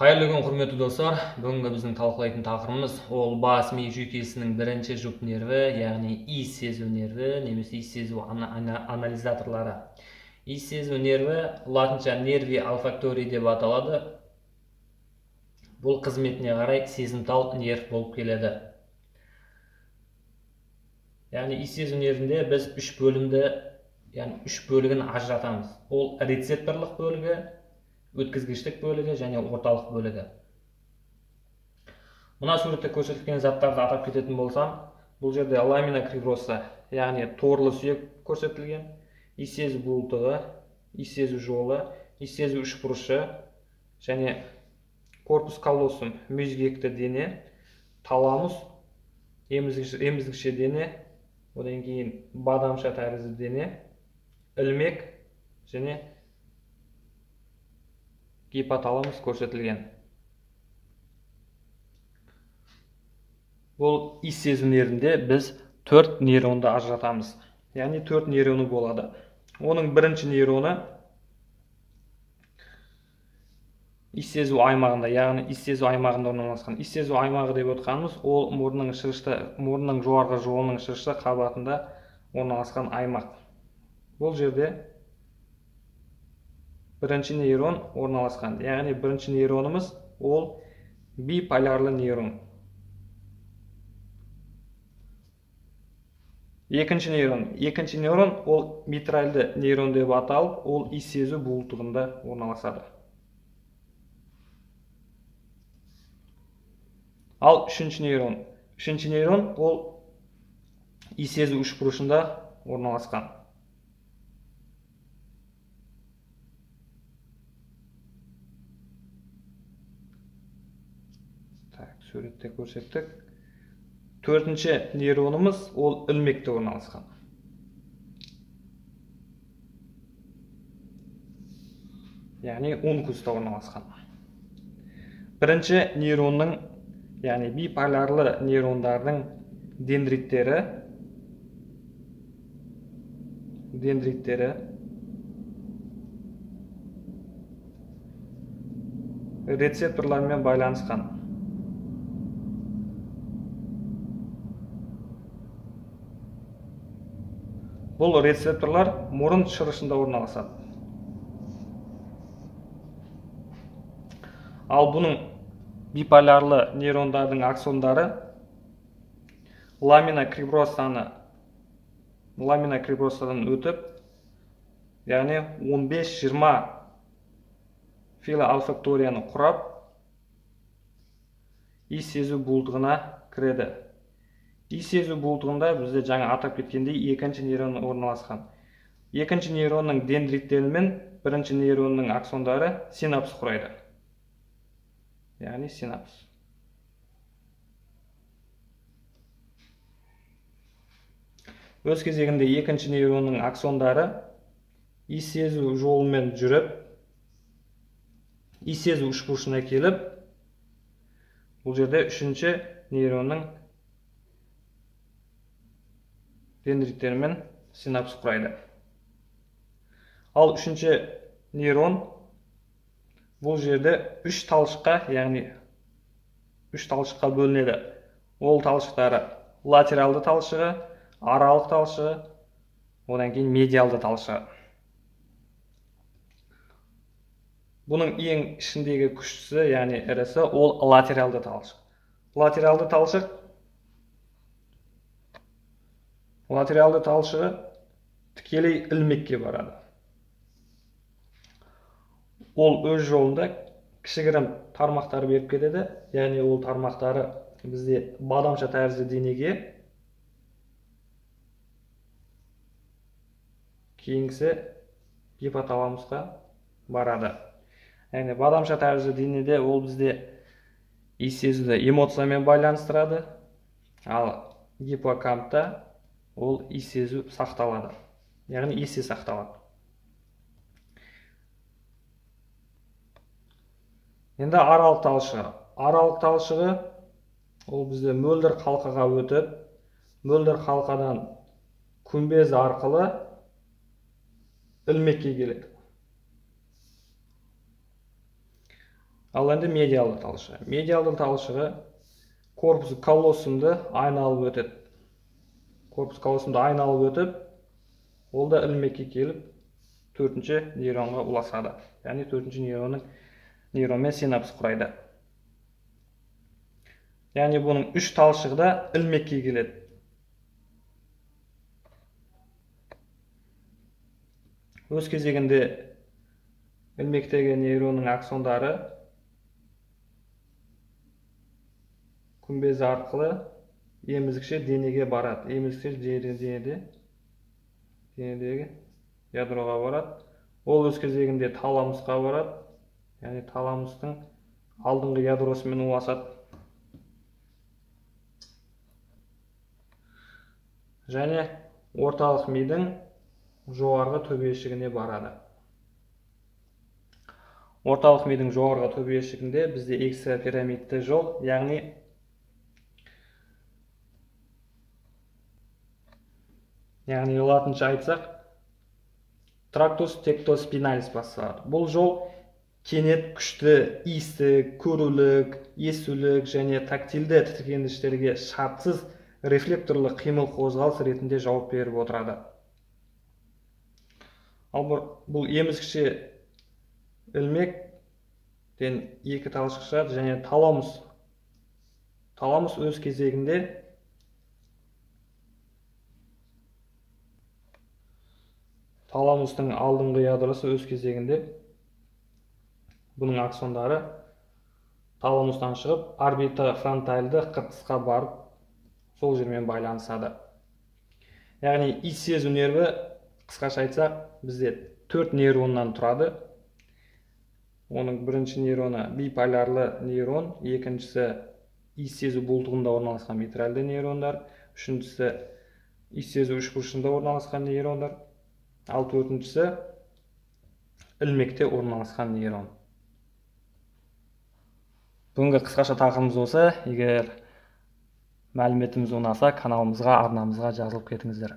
Hayırlı gün құрметті достар. Бүгінгі біздің талқылайтын тақырыбымыз ол бас ми жүйкесінің бірінші жұп нерві, яғни иіс сезу нерві, немесе иіс сезу анализаторлары. Иіс сезу нерві латынша нерви olfactory деп аталады. Бұл қызметіне қарай сезімтал нерв болып келеді. Яғни иіс сезу нервінде біз үш бөлігін ажыратамыз. Ол рецепторлық бөлігі, өткізгіштік бөлігі және орталық бөлігі. Мына суретте көрсетілген заттарды атап кететін болсам, бұл жерде ламина криброса, яғни торлы сүйек көрсетілген, иіс сезу буылтығы, иіс сезу жолы, иіс сезу үшбұрышы және корпус каллосум мүйізгекті дене, таламус, емізгіше дене, одан кейін бадамша тәрізді дене, ілмек және гипоталамус көрсетілген. Бұл иіс сезу нервінде біз 4 нейронды ажыратамыз. Яғни 4 нейроны болады. Оның бірінші нейроны иіс сезу аймағында, яғни иіс сезу аймағында орналасқан. Иіс сезу аймағы деп отқанымыз ол мұрынның жоғарғы жолының шырышты қабатында орналасқан аймақ. Бұл жерде бірінші нейрон орналасқан. Яғни бірінші нейронымыз ол биполярлы нейрон. Екінші нейрон ол митральды нейрон деп аталып, ол иіс сезу буылтығында орналасады. Ал үшінші нейрон ол иіс сезу үшбұрышында орналасқан. Суретте көрсеттік. Төртінші нейронымыз ол ілмекте орналасқан. Яғни ункуста орналасқан. Бірінші нейронның, яғни биполярлы нейрондардың дендриттері рецепторлармен байланысқан. Бұл рецепторлар мұрын шырышында орналасады. Ал бұның биполярлы нейрондардың аксондары ламина крибросадан өтіп, яғни 15-20 филоалфакторияны құрап, иіс сезу буылтығына кіреді. Иіс сезу буылтығында бізде жаңа атап кеткендей екінші нейрон орналасқан. Екінші нейронның дендритері мен бірінші нейронның аксондары синапс құрайды. Яғни синапс. Өз кезегінде екінші нейронның аксондары иіс сезу жолымен жүріп, иіс сезу үшбұрышына келіп, бұл жерде үшінші нейронның дендриттері синапс құрайды. Ал үшінші нейрон бұл жерде үш талшыққа, яғни үш талшыққа бөлінеді. Ол талшықтары латералды талшығы, аралық талшығы, одан кейін медиалды талшығы. Бұның ең ішіндегі күштісі, яғни ірісі, ол латералды талшық. Латералды талшығы тікелей ілмекке барады. Ол өз жолында кішігірім тармақтар беріп кетеді, яғни ол тармақтары бізде бадамша тәрізді денеге, кейінгісі гипоталамусқа барады. Яғни бадамша тәрізді денеде ол бізде иіс сезуді эмоциямен байланыстырады, ал гиппокампта ол иіс сезу сақталады. Яғни есте сақталады. Енді аралық талшығы ол бізде мөлдір қалқаға өтіп, мөлдір қалқадан күмбез арқылы ілмекке келеді. Ал енді медиалды талшығы. Медиалды талшығы корпус коллосумды айналып өтеді. Корпус коллосумды айналып өтіп, ол да ілмекке келіп, төртінші нейронға ұласады. Яғни төртінші нейронмен синапс құрайды. Яғни бұның үш талшығы да ілмекке келеді. Өз кезегінде ілмектегі нейронның аксондары күмбез арқылы емізікше денеге барады. Емізікше денедегі ядроға барады. Ол өз кезегінде таламусқа барады. Яғни таламустың алдыңғы ядросымен ұласады. Және орталық мидың жоғарғы төбешігіне барады. Орталық мидың жоғарғы төбешігінде бізде экстрапирамидті жол, яғни латынша айтсақ, трактус тектоспиналис басталады. Бұл жол кенет күшті иістік, көрулік, естулік және тактилді тітіркеніштерге шартсыз рефлекторлы қимыл қозғалыс ретінде жауап беріп отырады. Ал бұл емізікше ілмектен екі талшық шығады және таламус. Таламус өз кезегінде таламустың алдыңғы ядросы өз кезегінде бұның аксондары таламустан шығып, орбита фронтальды қыртысқа барып, сол жермен байланысады. Яғни иіс сезу нерві, қысқаша айтсақ, бізде 4 нейроннан тұрады. Оның бірінші нейроны биполярлы нейрон, екіншісі иіс сезу бұлтығында орналасқан митральды нейрондар, үшіншісі иіс сезу үшбұрышында орналасқан нейрондар, ал төртіншісі ілмекте орналасқан нейрон. Бүгінгі қысқаша тақырыбымыз осы. Егер мәліметіміз ұнаса, каналымызға, арнамызға жазылып кетіңіздер.